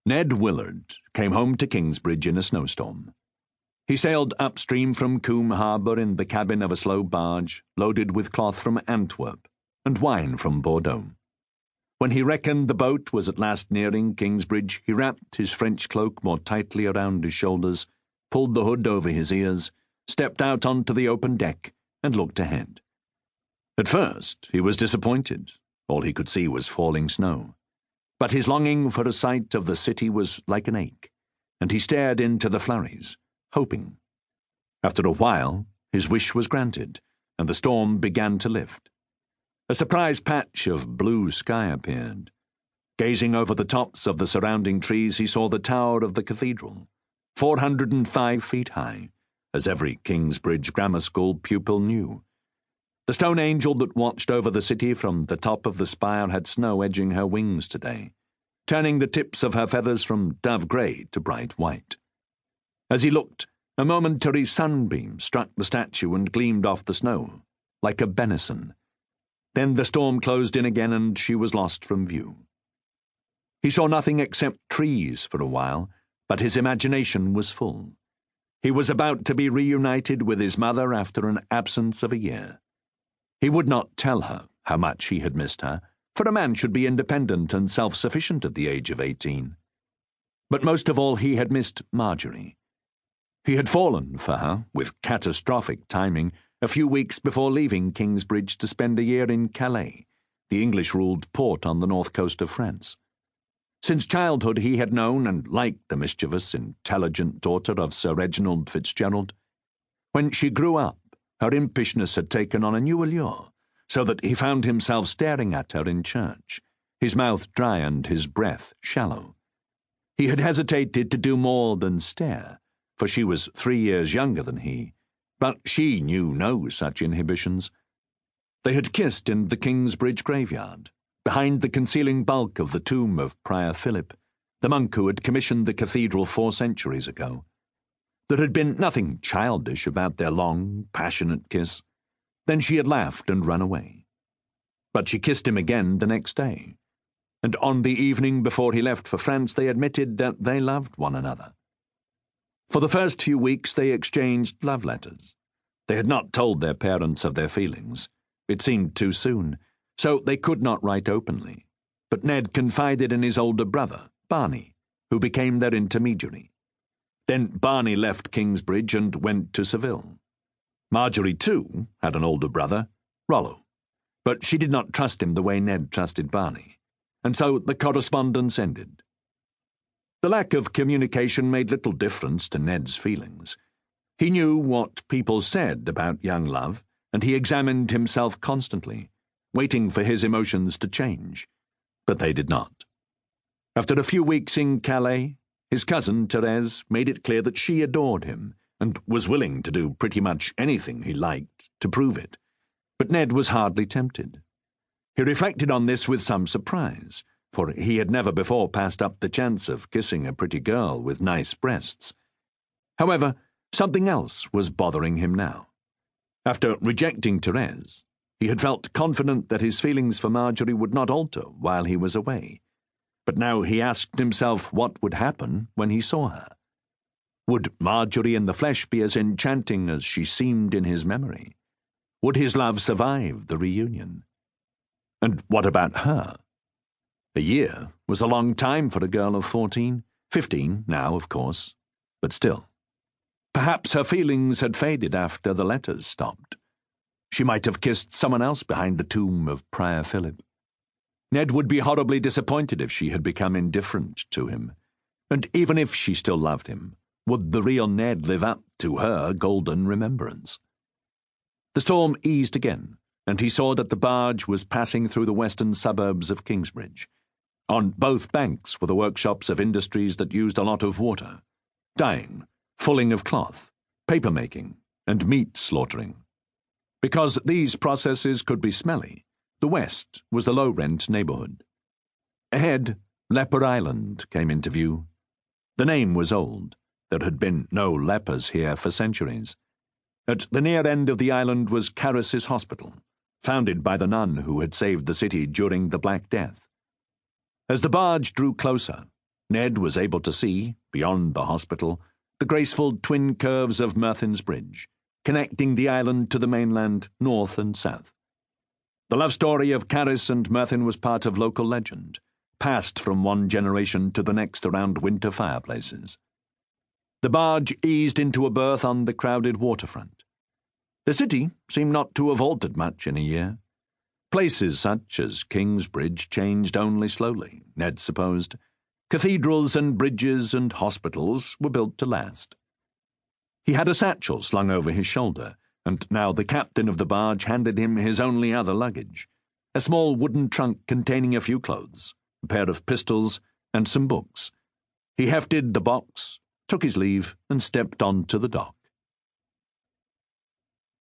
Ned Willard came home to Kingsbridge in a snowstorm. He sailed upstream from Coombe Harbour in the cabin of a slow barge loaded with cloth from Antwerp and wine from Bordeaux. When he reckoned the boat was at last nearing Kingsbridge, he wrapped his French cloak more tightly around his shoulders, pulled the hood over his ears, stepped out onto the open deck, and looked ahead. At first, he was disappointed. All he could see was falling snow. But his longing for a sight of the city was like an ache, and he stared into the flurries, hoping. After a while, his wish was granted, and the storm began to lift. A surprise patch of blue sky appeared. Gazing over the tops of the surrounding trees, he saw the tower of the cathedral, 405 feet high, as every Kingsbridge grammar school pupil knew. The stone angel that watched over the city from the top of the spire had snow edging her wings today, turning the tips of her feathers from dove grey to bright white. As he looked, a momentary sunbeam struck the statue and gleamed off the snow, like a benison. Then the storm closed in again and she was lost from view. He saw nothing except trees for a while, but his imagination was full. He was about to be reunited with his mother after an absence of a year. He would not tell her how much he had missed her, for a man should be independent and self-sufficient at the age of 18. But most of all, he had missed Margery. He had fallen for her, with catastrophic timing, a few weeks before leaving Kingsbridge to spend a year in Calais, the English-ruled port on the north coast of France. Since childhood he had known and liked the mischievous, intelligent daughter of Sir Reginald Fitzgerald. When she grew up, her impishness had taken on a new allure, so that he found himself staring at her in church, his mouth dry and his breath shallow. He had hesitated to do more than stare, for she was 3 years younger than he, but she knew no such inhibitions. They had kissed in the Kingsbridge graveyard, behind the concealing bulk of the tomb of Prior Philip, the monk who had commissioned the cathedral 4 centuries ago. There had been nothing childish about their long, passionate kiss. Then she had laughed and run away. But she kissed him again the next day, and on the evening before he left for France they admitted that they loved one another. For the first few weeks they exchanged love letters. They had not told their parents of their feelings. It seemed too soon, so they could not write openly. But Ned confided in his older brother, Barney, who became their intermediary. Then Barney left Kingsbridge and went to Seville. Margery, too, had an older brother, Rollo, but she did not trust him the way Ned trusted Barney, and so the correspondence ended. The lack of communication made little difference to Ned's feelings. He knew what people said about young love, and he examined himself constantly, waiting for his emotions to change, but they did not. After a few weeks in Calais, his cousin, Thérèse, made it clear that she adored him and was willing to do pretty much anything he liked to prove it. But Ned was hardly tempted. He reflected on this with some surprise, for he had never before passed up the chance of kissing a pretty girl with nice breasts. However, something else was bothering him now. After rejecting Thérèse, he had felt confident that his feelings for Margery would not alter while he was away. But now he asked himself what would happen when he saw her. Would Margery in the flesh be as enchanting as she seemed in his memory? Would his love survive the reunion? And what about her? A year was a long time for a girl of 14, 15 now, of course, but still. Perhaps her feelings had faded after the letters stopped. She might have kissed someone else behind the tomb of Prior Philip. Ned would be horribly disappointed if she had become indifferent to him, and even if she still loved him, would the real Ned live up to her golden remembrance? The storm eased again, and he saw that the barge was passing through the western suburbs of Kingsbridge. On both banks were the workshops of industries that used a lot of water: dyeing, fulling of cloth, paper-making, and meat slaughtering. Because these processes could be smelly, the west was the low-rent neighbourhood. Ahead, Leper Island came into view. The name was old. There had been no lepers here for centuries. At the near end of the island was Carus's Hospital, founded by the nun who had saved the city during the Black Death. As the barge drew closer, Ned was able to see, beyond the hospital, the graceful twin curves of Merthyns Bridge, connecting the island to the mainland north and south. The love story of Caris and Merthyn was part of local legend, passed from one generation to the next around winter fireplaces. The barge eased into a berth on the crowded waterfront. The city seemed not to have altered much in a year. Places such as Kingsbridge changed only slowly, Ned supposed. Cathedrals and bridges and hospitals were built to last. He had a satchel slung over his shoulder, and now the captain of the barge handed him his only other luggage, a small wooden trunk containing a few clothes, a pair of pistols, and some books. He hefted the box, took his leave, and stepped on to the dock.